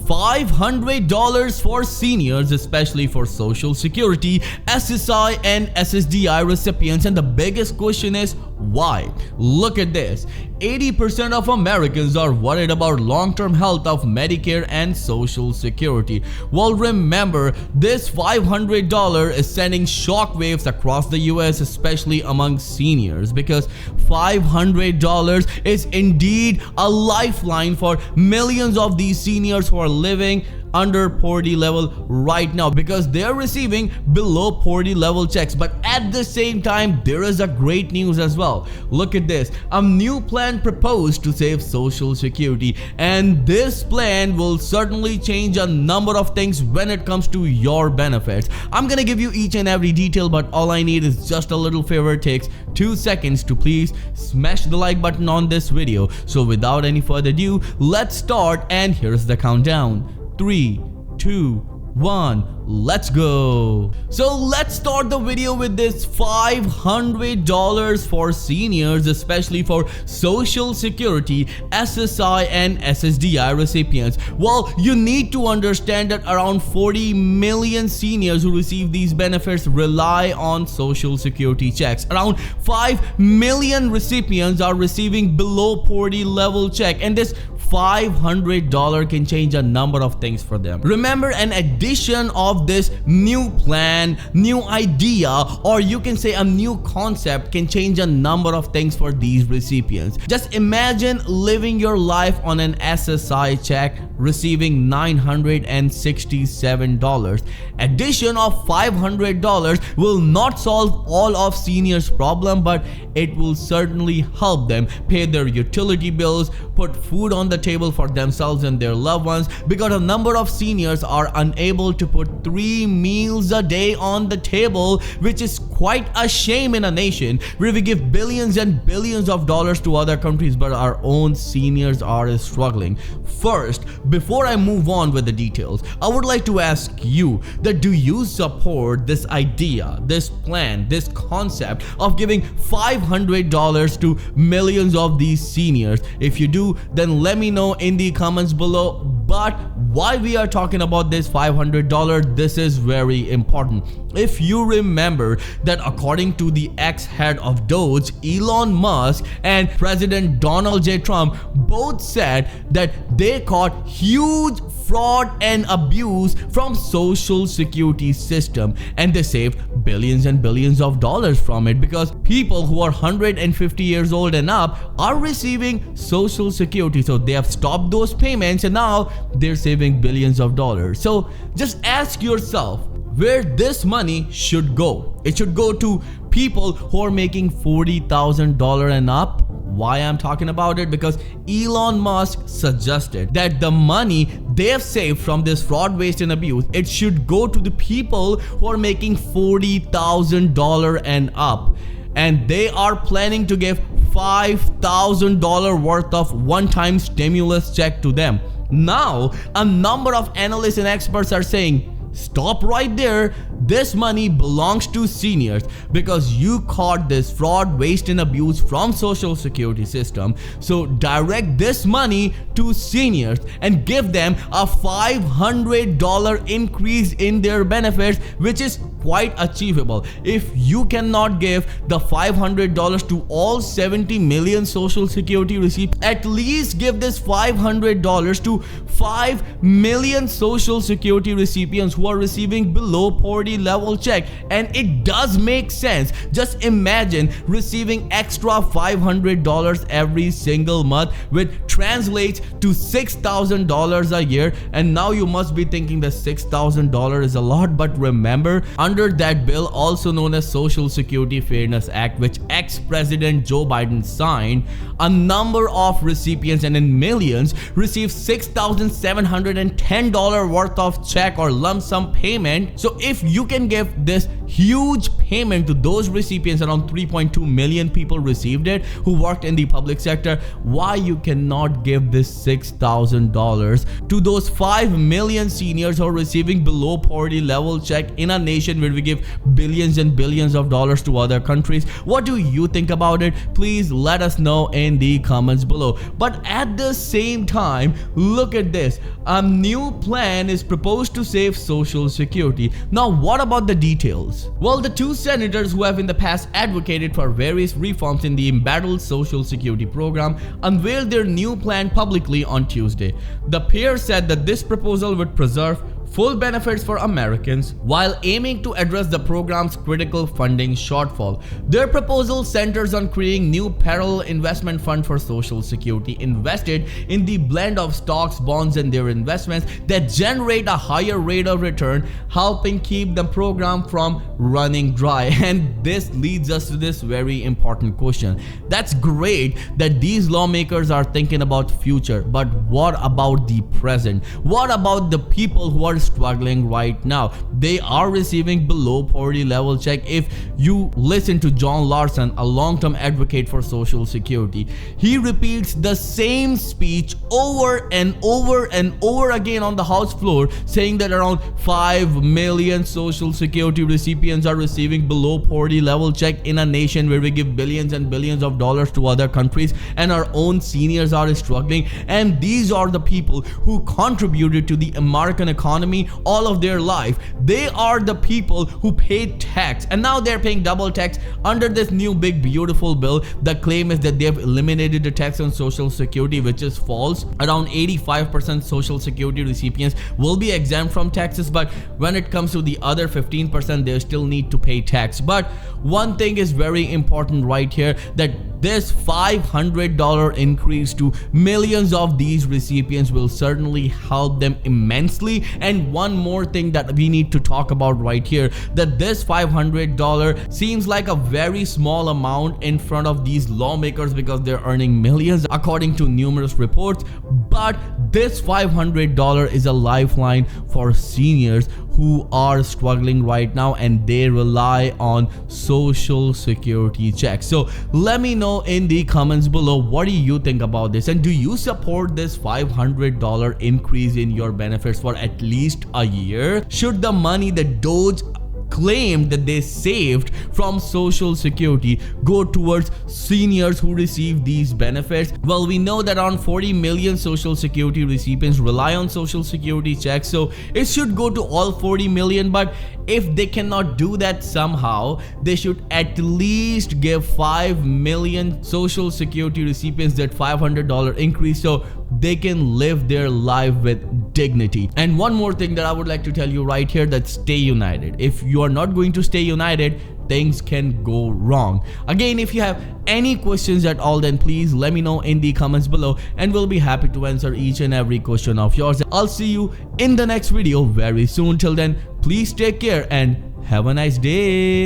$500 for seniors, especially for Social Security, SSI and SSDI recipients. And the biggest question is why? Look at this. 80% of Americans are worried about long-term health of Medicare and Social Security. Well, remember, this $500 is sending shockwaves across the US, especially among seniors, because $500 is indeed a lifeline for millions of these seniors who are living under poverty level right now, because they're receiving below poverty level checks. But at the same time, there is a great news as well. Look at this. A new plan proposed to save Social Security, and this plan will certainly change a number of things when it comes to your benefits. I'm gonna give you each and every detail, but all I need is just a little favor. It takes 2 seconds to please smash the like button on this video. So without any further ado, let's start, and here's the countdown. 3, 2, 1, let's go. So let's start the video with this $500 for seniors, especially for Social Security, SSI and SSDI recipients. Well, you need to understand that around 40 million seniors who receive these benefits rely on Social Security checks. Around 5 million recipients are receiving below poverty level check, and this $500 can change a number of things for them. Remember, an addition of this new plan, new idea, or you can say a new concept, can change a number of things for these recipients. Just imagine living your life on an SSI check, receiving $967. Addition of $500 will not solve all of seniors' problem, but it will certainly help them pay their utility bills, put food on the table for themselves and their loved ones, because a number of seniors are unable to put 3 meals a day on the table, which is quite a shame in a nation where we give billions and billions of dollars to other countries, but our own seniors are struggling. First, before I move on with the details, I would like to ask you that do you support this idea, this plan, this concept of giving $500 to millions of these seniors? If you do, then let me know in the comments below. But why we are talking about this $500, this is very important. If you remember that according to the ex-head of Doge, Elon Musk, and President Donald J. Trump both said that they caught huge fraud and abuse from Social Security system, and they saved billions and billions of dollars from it, because people who are 150 years old and up are receiving Social Security. So they have stopped those payments, and now they're saving billions of dollars. So just ask yourself where this money should go. It should go to people who are making $40,000 and up. Why I'm talking about it? Because Elon Musk suggested that the money they have saved from this fraud, waste and abuse, it should go to the people who are making $40,000 and up. And they are planning to give $5,000 worth of one-time stimulus check to them. Now, a number of analysts and experts are saying, stop right there. This money belongs to seniors, because you caught this fraud, waste and abuse from Social Security system. So direct this money to seniors and give them a $500 increase in their benefits, which is quite achievable. If you cannot give the $500 to all 70 million Social Security recipients, at least give this $500 to 5 million Social Security recipients who are receiving below poverty level check. And it does make sense. Just imagine receiving extra $500 every single month, which translates to $6,000 a year. And now you must be thinking that $6,000 is a lot, but remember, under that bill, also known as Social Security Fairness Act, which ex-President Joe Biden signed, a number of recipients, and in millions, receive $6,710 worth of check or lump sum payment. So if you can give this huge payment to those recipients. Around 3.2 million people received it who worked in the public sector. Why you cannot give this $6,000 to those 5 million seniors who are receiving below poverty level check in a nation where we give billions and billions of dollars to other countries? What do you think about it? Please let us know in the comments below. But at the same time, look at this. A new plan is proposed to save Social Security. Now, what about the details? Well, the two senators who have in the past advocated for various reforms in the embattled Social Security program unveiled their new plan publicly on Tuesday. The pair said that this proposal would preserve full benefits for Americans while aiming to address the program's critical funding shortfall. Their proposal centers on creating new parallel investment fund for Social Security invested in the blend of stocks, bonds, and their investments that generate a higher rate of return, helping keep the program from running dry. And this leads us to this very important question. That's great that these lawmakers are thinking about future, but what about the present? What about the people who are struggling right now? They are receiving below poverty level check. If you listen to John Larson, a long-term advocate for Social Security, he repeats the same speech over and over and over again on the House floor, saying that around 5 million Social Security recipients are receiving below poverty level check in a nation where we give billions and billions of dollars to other countries, and our own seniors are struggling. And these are the people who contributed to the American economy all of their life. They are the people who paid tax, and now they're paying double tax under this new big beautiful bill. The claim is that they have eliminated the tax on Social Security, which is false. Around 85% Social Security recipients will be exempt from taxes, but when it comes to the other 15%, they still need to pay tax. But one thing is very important right here, that this $500 increase to millions of these recipients will certainly help them immensely. And one more thing that we need to talk about right here, that this $500 seems like a very small amount in front of these lawmakers because they're earning millions according to numerous reports. But this $500 is a lifeline for seniors who are struggling right now, and they rely on Social Security checks. So let me know in the comments below, what do you think about this, and do you support this $500 increase in your benefits for at least a year? Should the money that Doge claimed that they saved from Social Security go towards seniors who receive these benefits? Well, we know that around 40 million Social Security recipients rely on Social Security checks, so it should go to all 40 million. But if they cannot do that somehow, they should at least give 5 million Social Security recipients that $500 increase so they can live their life with dignity. And one more thing that I would like to tell you right here, that stay united. If you are not going to stay united, things can go wrong. Again, if you have any questions at all, then please let me know in the comments below, and we'll be happy to answer each and every question of yours. I'll see you in the next video very soon. Till then, please take care and have a nice day.